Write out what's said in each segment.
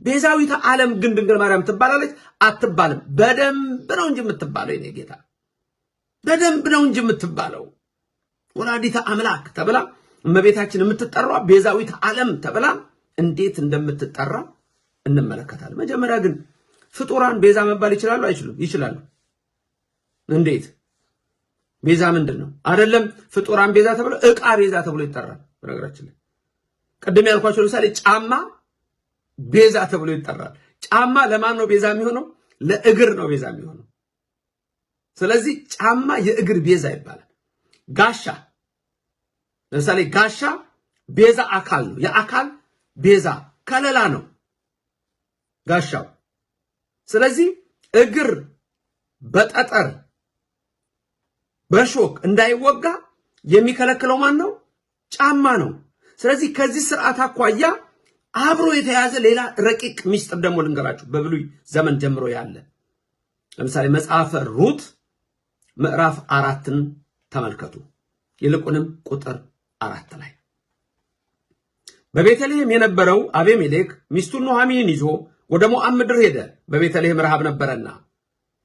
ቤዛዊተ ዓለም ግን ድንግል ማርያም ትባላለች አትባልም? በደንብ ነው እንጂ የምትባለው የኔ ጌታ፣ በደንብ ነው እንጂ የምትባለው። ወላዲተ አምላክ ተብላ እመቤታችን የምትጠራው ቤዛዊተ ዓለም ተብላ እንዴት እንደምትጠራ እንመለከታለን። መጀመሪያ ግን ፍጡራን ቤዛ መባል ይችላሉ አይችሉም? ይችላሉ። እንዴት? ቤዛ ምንድነው? አይደለም ፍጡራን ቤዛ ተብሎ ዕቃ ቤዛ ተብሎ ይጠራል። በነገራችን ላይ ቀደም ያልኳቸው ለምሳሌ ጫማ ቤዛ ተብሎ ይጠራል። ጫማ ለማን ነው ቤዛ የሚሆነው? ለእግር ነው ቤዛ የሚሆነው። ስለዚህ ጫማ የእግር ቤዛ ይባላል። ጋሻ ለምሳሌ ጋሻ ቤዛ አካል ነው። የአካል ቤዛ ከለላ ነው ጋሻው። ስለዚህ እግር በጠጠር በሾክ እንዳይወጋ የሚከለክለው ማን ነው? ጫማ ነው። ስለዚህ ከዚህ ስርዓት አኳያ አብሮ የተያዘ ሌላ ረቂቅ ሚስጥር ደግሞ ልንገራችሁ። በብሉይ ዘመን ጀምሮ ያለ ለምሳሌ መጽሐፈ ሩት ምዕራፍ 4ን ተመልከቱ። ይልቁንም ቁጥር 4 ላይ በቤተልሔም የነበረው አቤሜሌክ ሚስቱን ኑኃሚንን ይዞ ወደ ሞዓብ ምድር ሄደ። በቤተልሔም ረሃብ ነበረና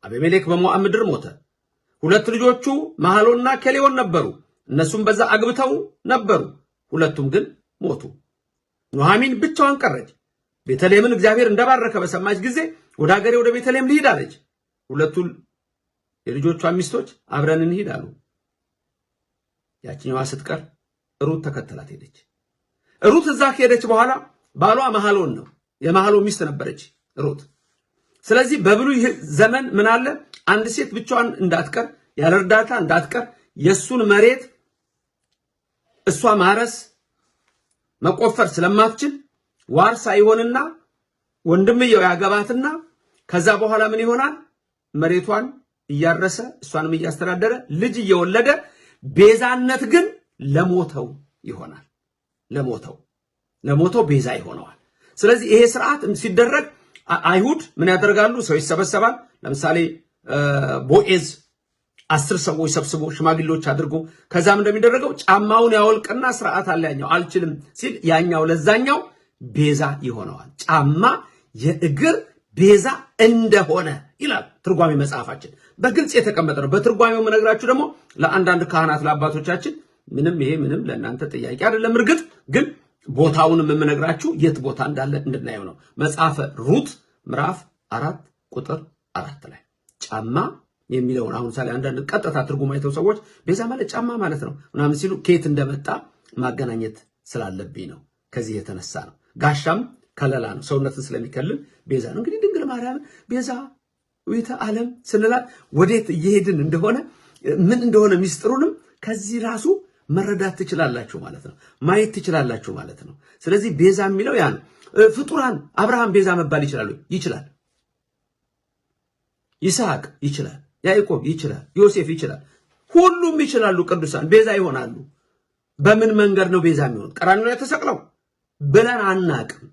አቤሜሌክ በሞዓብ ምድር ሞተ። 2 ልጆቹ መሐሎንና ኬሌዎን ነበሩ። እነሱም በዛ አግብተው ነበሩ። 2ቱም ግን ሞቱ። ኑኃሚን ብቻዋን ቀረች። ቤተልሔምን እግዚአብሔር እንደባረከ በሰማች ጊዜ ወደ ሀገሬ ወደ ቤተልሔም ልሂድ አለች። 2ቱ የልጆቿ ሚስቶች አብረን እንሂድ አሉ። ያቺኛዋ ስትቀር ሩት ተከተላት ሄደች። ሩት እዛ ከሄደች በኋላ ባሏ መሐሎን ነው። የመሐሎን ሚስት ነበረች ሩት። ስለዚህ በብሉይ ዘመን ምን አለ? አንድ ሴት ብቻዋን እንዳትቀር፣ ያለ እርዳታ እንዳትቀር፣ የሱን መሬት እሷ ማረስ መቆፈር ስለማትችል ዋርሳ ይሆንና ወንድምየው ያገባትና ከዛ በኋላ ምን ይሆናል? መሬቷን እያረሰ እሷንም እያስተዳደረ ልጅ እየወለደ ቤዛነት ግን ለሞተው ይሆናል። ለሞተው ቤዛ ይሆነዋል። ስለዚህ ይሄ ስርዓት ሲደረግ አይሁድ ምን ያደርጋሉ? ሰው ይሰበሰባል። ለምሳሌ ቦዔዝ 10 ሰዎች ሰብስቦ ሽማግሌዎች አድርጎ ከዛም እንደሚደረገው ጫማውን ያወልቅና ስርዓት አለ። ያኛው አልችልም ሲል ያኛው ለዛኛው ቤዛ ይሆነዋል። ጫማ የእግር ቤዛ እንደሆነ ይላል ትርጓሜ መጽሐፋችን በግልጽ የተቀመጠ ነው። በትርጓሜው መነግራችሁ ደግሞ ለአንዳንድ ካህናት ለአባቶቻችን ምንም ለእናንተ ጥያቄ አይደለም። እርግጥ ግን ቦታውንም የምነግራችሁ የት ቦታ እንዳለ እንድናየው ነው። መጽሐፈ ሩት ምዕራፍ 4 ቁጥር 4 ላይ ጫማ የሚለውን አሁን ሳለ አንዳንድ ቀጥታ ትርጉም አይተው ሰዎች ቤዛ ማለት ጫማ ማለት ነው ምናምን ሲሉ ከየት እንደመጣ ማገናኘት ስላለብኝ ነው። ከዚህ የተነሳ ነው። ጋሻም ከለላ ነው፣ ሰውነትን ስለሚከልል ቤዛ ነው። እንግዲህ ድንግል ማርያም ቤዛዊተ ዓለም ስንላት ወዴት እየሄድን እንደሆነ ምን እንደሆነ ሚስጥሩንም ከዚህ ራሱ መረዳት ትችላላችሁ ማለት ነው። ማየት ትችላላችሁ ማለት ነው። ስለዚህ ቤዛ የሚለው ያ ነው። ፍጡራን አብርሃም ቤዛ መባል ይችላል? ይችላል። ይስሐቅ ይችላል። ያዕቆብ ይችላል። ዮሴፍ ይችላል። ሁሉም ይችላሉ። ቅዱሳን ቤዛ ይሆናሉ። በምን መንገድ ነው ቤዛ የሚሆኑት? ቀራንዮ ላይ ተሰቅለው ብለን አናቅም።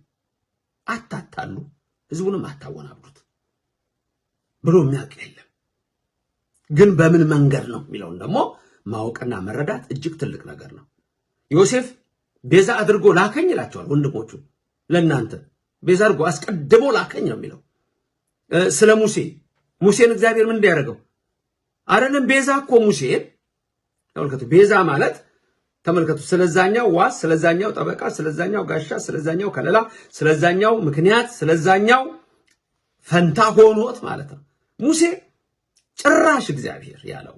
አታታሉ፣ ህዝቡንም አታወናብዱት ብሎ የሚያውቅ የለም። ግን በምን መንገድ ነው የሚለውን ደግሞ ማወቅና መረዳት እጅግ ትልቅ ነገር ነው። ዮሴፍ ቤዛ አድርጎ ላከኝ ይላቸዋል ወንድሞቹ። ለእናንተ ቤዛ አድርጎ አስቀድሞ ላከኝ ነው የሚለው። ስለ ሙሴን እግዚአብሔር ምን እንዲያደርገው አይደለም? ቤዛ እኮ ሙሴን ተመልከቱ። ቤዛ ማለት ተመልከቱ፣ ስለዛኛው ዋስ፣ ስለዛኛው ጠበቃ፣ ስለዛኛው ጋሻ፣ ስለዛኛው ከለላ፣ ስለዛኛው ምክንያት፣ ስለዛኛው ፈንታ ሆኖት ማለት ነው። ሙሴ ጭራሽ እግዚአብሔር ያለው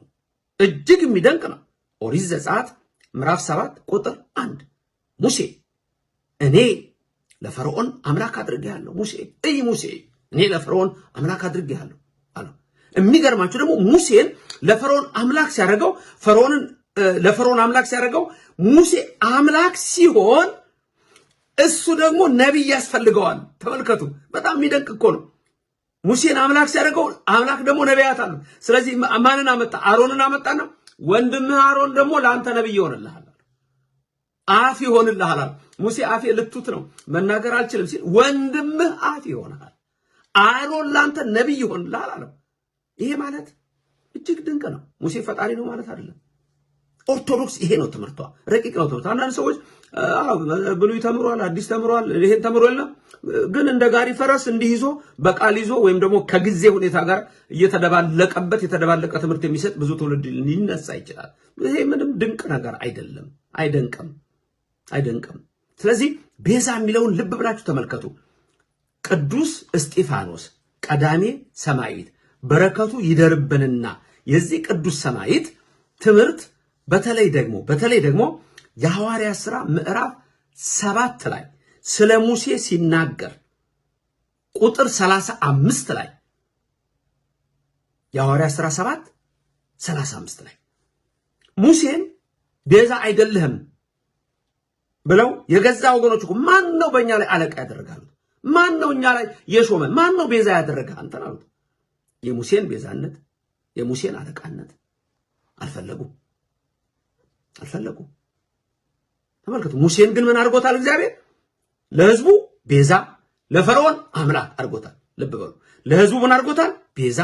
እጅግ የሚደንቅ ነው። ኦሪት ዘጸአት ምዕራፍ 7 ቁጥር 1 ሙሴ እኔ ለፈርዖን አምላክ አድርጌሃለሁ። ሙሴ እኔ ለፈርዖን አምላክ አድርጌሃለሁ አለው። የሚገርማችሁ ደግሞ ሙሴን ለፈርዖን አምላክ ሲያደርገው ለፈርዖን አምላክ ሲያደርገው ሙሴ አምላክ ሲሆን እሱ ደግሞ ነቢይ ያስፈልገዋል። ተመልከቱ፣ በጣም የሚደንቅ እኮ ነው። ሙሴን አምላክ ሲያደርገው አምላክ ደግሞ ነቢያት አሉ። ስለዚህ ማንን አመጣ? አሮንን አመጣና ወንድምህ አሮን ደግሞ ለአንተ ነቢይ ይሆንልሃል፣ አፍ ይሆንልሃል። ሙሴ አፌ ልቱት ነው መናገር አልችልም ሲል ወንድምህ አፍ ይሆናል፣ አሮን ለአንተ ነቢይ ይሆንልሃል አለው። ይሄ ማለት እጅግ ድንቅ ነው። ሙሴ ፈጣሪ ነው ማለት አይደለም። ኦርቶዶክስ ይሄ ነው ትምህርቷ። ረቂቅ ነው ትምህርቷ። አንዳንድ ሰዎች ብሉይ ተምሯል፣ አዲስ ተምሯል፣ ይሄን ተምሯልና ግን እንደ ጋሪ ፈረስ እንዲህ ይዞ በቃል ይዞ ወይም ደግሞ ከጊዜ ሁኔታ ጋር የተደባለቀ ትምህርት የሚሰጥ ብዙ ትውልድ ሊነሳ ይችላል። ይሄ ምንም ድንቅ ነገር አይደለም፣ አይደንቅም። ስለዚህ ቤዛ የሚለውን ልብ ብላችሁ ተመልከቱ። ቅዱስ እስጢፋኖስ ቀዳሜ ሰማዕት በረከቱ ይደርብንና የዚህ ቅዱስ ሰማዕት ትምህርት በተለይ ደግሞ የሐዋርያት ሥራ ምዕራፍ 7 ላይ ስለ ሙሴ ሲናገር ቁጥር 35 ላይ የሐዋርያት ሥራ 7:35 ላይ ሙሴን ቤዛ አይደለህም ብለው የገዛ ወገኖቹ ማን ነው በእኛ ላይ አለቃ ያደረጋሉ? ማን ነው እኛ ላይ የሾመን? ማን ነው ቤዛ ያደረገ አንተን አሉት። የሙሴን ቤዛነት የሙሴን አለቃነት አልፈለጉም። ተመልከቱ። ሙሴን ግን ምን አድርጎታል? እግዚአብሔር ለሕዝቡ ቤዛ፣ ለፈርዖን አምላክ አድርጎታል። ልብ በሉ። ለሕዝቡ ምን አድርጎታል? ቤዛ፣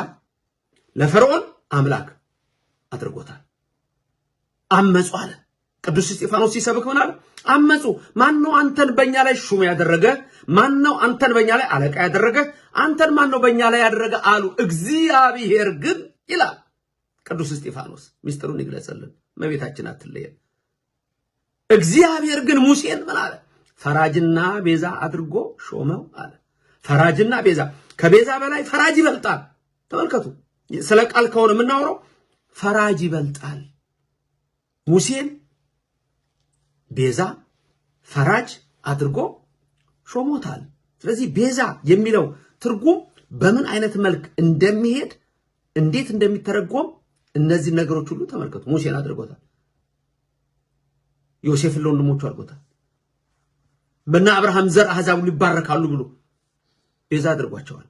ለፈርዖን አምላክ አድርጎታል። አመጹ አለ ቅዱስ እስጢፋኖስ ሲሰብክ ምን አለ? አመጹ። ማን ነው አንተን በእኛ ላይ ሹም ያደረገ? ማን ነው አንተን በእኛ ላይ አለቃ ያደረገ? አንተን ማን ነው በእኛ ላይ ያደረገ አሉ። እግዚአብሔር ግን ይላል ቅዱስ እስጢፋኖስ፣ ሚስጥሩን ይግለጽልን፣ እመቤታችን አትለየን። እግዚአብሔር ግን ሙሴን ምን አለ? ፈራጅና ቤዛ አድርጎ ሾመው አለ። ፈራጅና ቤዛ፣ ከቤዛ በላይ ፈራጅ ይበልጣል። ተመልከቱ፣ ስለ ቃል ከሆነ የምናወራው ፈራጅ ይበልጣል። ሙሴን ቤዛ ፈራጅ አድርጎ ሾሞታል። ስለዚህ ቤዛ የሚለው ትርጉም በምን አይነት መልክ እንደሚሄድ እንዴት እንደሚተረጎም እነዚህ ነገሮች ሁሉ ተመልከቱ። ሙሴን አድርጎታል። ዮሴፍን ለወንድሞቹ አድርጎታል። በእነ አብርሃም ዘር አሕዛብ ይባረካሉ ብሎ ቤዛ አድርጓቸዋል።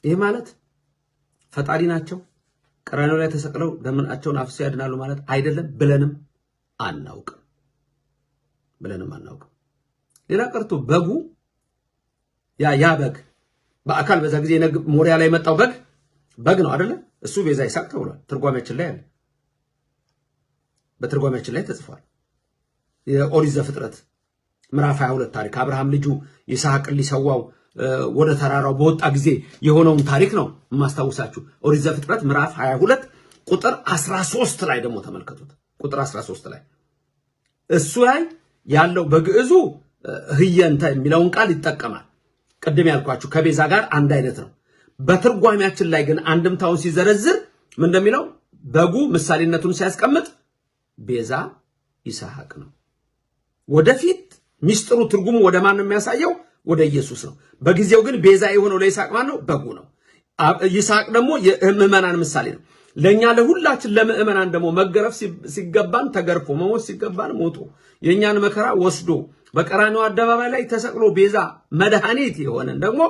ይሄ ማለት ፈጣሪ ናቸው፣ ቀራንዮ ላይ ተሰቅለው ደማቸውን አፍስሰው ያድናሉ ማለት አይደለም ብለንም አናውቅም። ሌላ ቀርቶ በጉ ያ በግ በአካል በዛ ጊዜ ሞሪያ ላይ የመጣው በግ ነው አይደለ? እሱ ቤዛ ይስሐቅ ተብሏል። ትርጓሜያችን ላይ አለ፣ በትርጓሜያችን ላይ ተጽፏል። የኦሪት ዘፍጥረት ምዕራፍ 22 ታሪክ አብርሃም ልጁ ይስሐቅን ሊሰዋው ወደ ተራራው በወጣ ጊዜ የሆነውን ታሪክ ነው የማስታውሳችሁ። ኦሪት ዘፍጥረት ምዕራፍ 22 ቁጥር 13 ላይ ደግሞ ተመልከቱት። ቁጥር 13 ላይ እሱ ላይ ያለው በግዕዙ ህየንተ የሚለውን ቃል ይጠቀማል። ቅድም ያልኳችሁ ከቤዛ ጋር አንድ አይነት ነው። በትርጓሜያችን ላይ ግን አንድምታውን ሲዘረዝር ምን እንደሚለው በጉ ምሳሌነቱን ሲያስቀምጥ ቤዛ ይስሐቅ ነው። ወደፊት ሚስጥሩ ትርጉሙ ወደ ማን ነው የሚያሳየው? ወደ ኢየሱስ ነው። በጊዜው ግን ቤዛ የሆነው ለይስሐቅ ማን ነው? በጉ ነው። ይስሐቅ ደግሞ የምዕመናን ምሳሌ ነው። ለኛ ለሁላችን ለምዕመናን ደግሞ መገረፍ ሲገባን ተገርፎ፣ መሞት ሲገባን ሞቶ የኛን መከራ ወስዶ በቀራንዮ አደባባይ ላይ ተሰቅሎ ቤዛ መድኃኒት የሆነን ደግሞ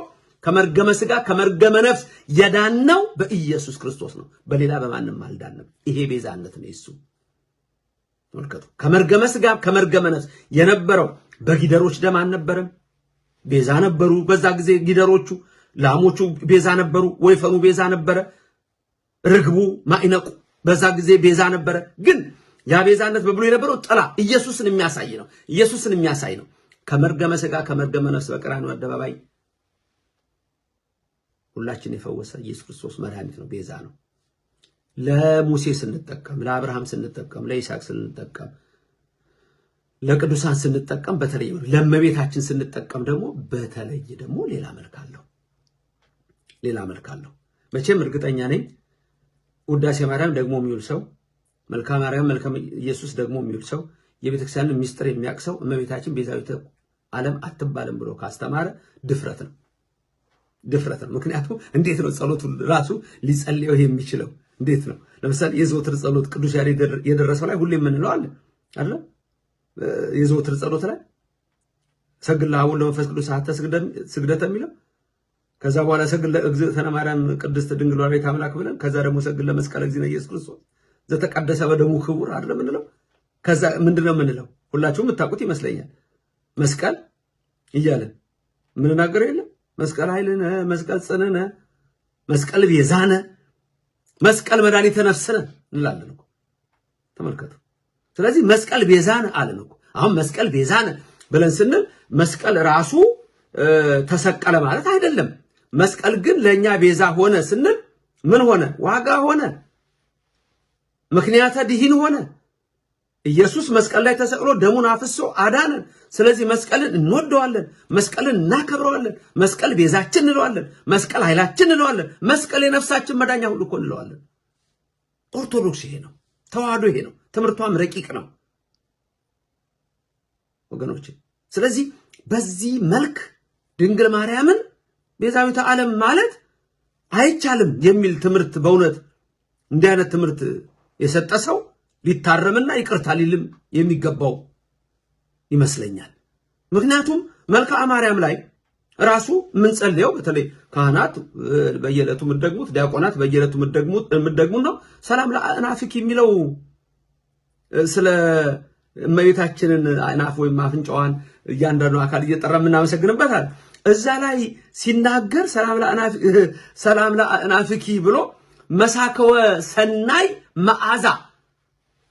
ከመርገመ ሥጋ ከመርገመ ነፍስ የዳነው በኢየሱስ ክርስቶስ ነው። በሌላ በማንም አልዳንም። ይሄ ቤዛነት ነው። እሱ ተመልከቱ። ከመርገመ ሥጋ ከመርገመ ነፍስ የነበረው በጊደሮች ደም አልነበረም። ቤዛ ነበሩ። በዛ ጊዜ ጊደሮቹ፣ ላሞቹ ቤዛ ነበሩ። ወይፈኑ ቤዛ ነበረ። ርግቡ ማዕነቁ በዛ ጊዜ ቤዛ ነበረ። ግን ያ ቤዛነት በብሎ የነበረው ጥላ ኢየሱስን የሚያሳይ ነው። ከመርገመ ሥጋ ከመርገመ ነፍስ በቀራንዮ አደባባይ ሁላችን የፈወሰ ኢየሱስ ክርስቶስ መድኃኒት ነው፣ ቤዛ ነው። ለሙሴ ስንጠቀም፣ ለአብርሃም ስንጠቀም፣ ለይስሐቅ ስንጠቀም፣ ለቅዱሳን ስንጠቀም በተለይ ለእመቤታችን ስንጠቀም ደግሞ በተለይ ደግሞ ሌላ መልክ አለው። መቼም እርግጠኛ ነኝ ውዳሴ ማርያም ደግሞ የሚውል ሰው፣ መልክአ ማርያም መልክአ ኢየሱስ ደግሞ የሚውል ሰው፣ የቤተክርስቲያንን ምስጢር የሚያውቅ ሰው እመቤታችን ቤዛዊተ ዓለም አትባልም ብሎ ካስተማረ ድፍረት ነው። ምክንያቱም እንዴት ነው ጸሎቱ ራሱ ሊጸልየው የሚችለው? እንዴት ነው? ለምሳሌ የዘወትር ጸሎት ቅዱስ ያሬድ የደረሰው ላይ ሁሌ የምንለው አለ አይደል? የዘወትር ጸሎት ላይ ሰግድ ለአብ ወወልድ ወመንፈስ ቅዱስ ሀተ ስግደተ የሚለው ከዛ በኋላ ሰግድ ለእግዝእትነ ማርያም ቅድስት ድንግል ወላዲተ አምላክ ብለን ከዛ ደግሞ ሰግድ ለመስቀለ እግዚእነ ኢየሱስ ክርስቶስ ዘተቀደሰ በደሙ ክቡር አይደል የምንለው። ከዛ ምንድነው የምንለው? ሁላችሁም የምታውቁት ይመስለኛል። መስቀል እያለን ምንናገር የለም መስቀል ኃይልነ፣ መስቀል ጽንዕነ፣ መስቀል ቤዛነ፣ መስቀል መድኃኒተ ነፍስነ እንላለን እኮ። ተመልከቱ። ስለዚህ መስቀል ቤዛን አለን እኮ። አሁን መስቀል ቤዛን ብለን ስንል መስቀል ራሱ ተሰቀለ ማለት አይደለም። መስቀል ግን ለኛ ቤዛ ሆነ ስንል ምን ሆነ? ዋጋ ሆነ፣ ምክንያተ ድኂን ሆነ። ኢየሱስ መስቀል ላይ ተሰቅሎ ደሙን አፍሶ አዳነን። ስለዚህ መስቀልን እንወደዋለን፣ መስቀልን እናከብረዋለን፣ መስቀል ቤዛችን እንለዋለን፣ መስቀል ኃይላችን እንለዋለን፣ መስቀል የነፍሳችን መዳኛ ሁሉ እኮ እንለዋለን። ኦርቶዶክስ ይሄ ነው፣ ተዋህዶ ይሄ ነው፣ ትምህርቷም ረቂቅ ነው ወገኖች። ስለዚህ በዚህ መልክ ድንግል ማርያምን ቤዛዊተ ዓለም ማለት አይቻልም የሚል ትምህርት በእውነት እንዲህ አይነት ትምህርት የሰጠ ሰው ሊታረምና ይቅርታ ሊልም የሚገባው ይመስለኛል። ምክንያቱም መልክዓ ማርያም ላይ ራሱ የምንጸልየው በተለይ ካህናት በየዕለቱ የምትደግሙት፣ ዲያቆናት በየዕለቱ የምትደግሙት ነው። ሰላም ለአእናፍኪ የሚለው ስለ እመቤታችንን አእናፍ ወይም አፍንጫዋን እያንዳንዱ አካል እየጠራ የምናመሰግንበታል። እዛ ላይ ሲናገር ሰላም ለአእናፍኪ ብሎ መሳከወ ሰናይ መዓዛ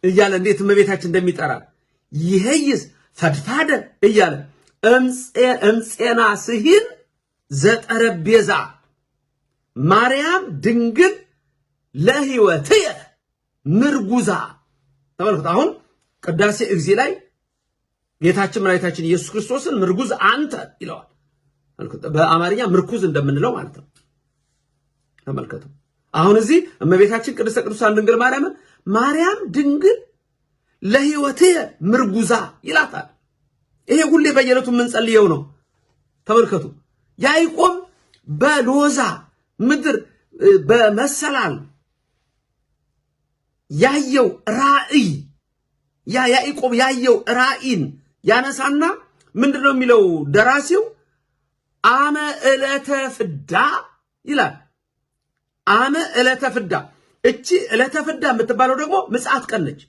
እያለ እንዴት እመቤታችን እንደሚጠራ ይሄይስ ፈድፋደ እያለ እምፄና ስሂን ዘጠረቤዛ ማርያም ድንግል ለሕይወትየ ምርጉዛ። ተመልከቱ። አሁን ቅዳሴ እግዚእ ላይ ጌታችን መድኃኒታችን ኢየሱስ ክርስቶስን ምርጉዝ አንተ ይለዋል። በአማርኛ ምርኩዝ እንደምንለው ማለት ነው። ተመልከቱ። አሁን እዚህ እመቤታችን ቅድስተ ቅዱሳን ድንግል ማርያም ድንግል ለሕይወትየ ምርጉዛ ይላታል። ይሄ ሁሌ በየዕለቱ የምንጸልየው ነው። ተመልከቱ። ያዕቆብ በሎዛ ምድር በመሰላል ያየው ራእይ ያዕቆብ ያየው ራእይን ያነሳና ምንድነው የሚለው ደራሲው? አመ ዕለተ ፍዳ ይላል። አመ ዕለተ ፍዳ። እቺ ዕለተ ፍዳ የምትባለው ደግሞ ምጽአት ቀን ነች።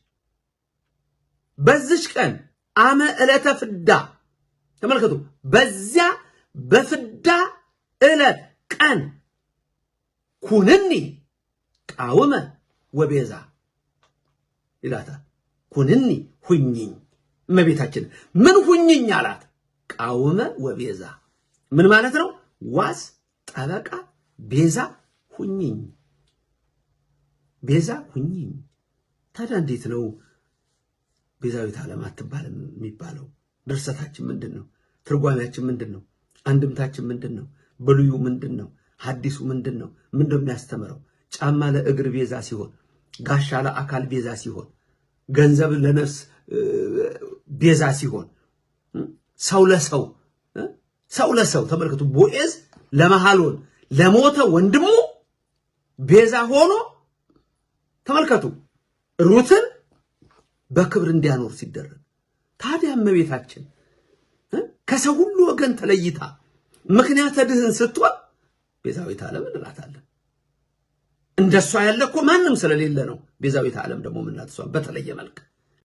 በዚች ቀን አመ ዕለተ ፍዳ ተመልከቱ። በዚያ በፍዳ ዕለት ቀን ኩንኒ ቃውመ ወቤዛ ይላታል። ኩንኒ ሁኝኝ። እመቤታችን ምን ሁኝኝ አላት? ቃውመ ወቤዛ ምን ማለት ነው? ዋስ፣ ጠበቃ፣ ቤዛ ሁኝኝ። ቤዛ ሁኝኝ። ታዲያ እንዴት ነው ቤዛዊት ዓለም አትባልም የሚባለው? ድርሰታችን ምንድን ነው? ትርጓሜያችን ምንድን ነው? አንድምታችን ምንድን ነው? ብሉዩ ምንድን ነው? ሐዲሱ ምንድን ነው? ምንድነው የሚያስተምረው? ጫማ ለእግር ቤዛ ሲሆን፣ ጋሻ ለአካል ቤዛ ሲሆን፣ ገንዘብ ለነፍስ ቤዛ ሲሆን፣ ሰው ለሰው ተመልከቱ። ቦዔዝ ለመሐሎን ለሞተ ወንድሙ ቤዛ ሆኖ ተመልከቱ ሩትን በክብር እንዲያኖር ሲደረግ፣ ታዲያ እመቤታችን ከሰው ሁሉ ወገን ተለይታ ምክንያተ ድኅን ስትሆን ቤዛዊት ዓለም እንላታለን። እንደሷ ያለ እኮ ማንም ስለሌለ ነው ቤዛዊት ዓለም ደግሞ ምናት እሷ በተለየ መልክ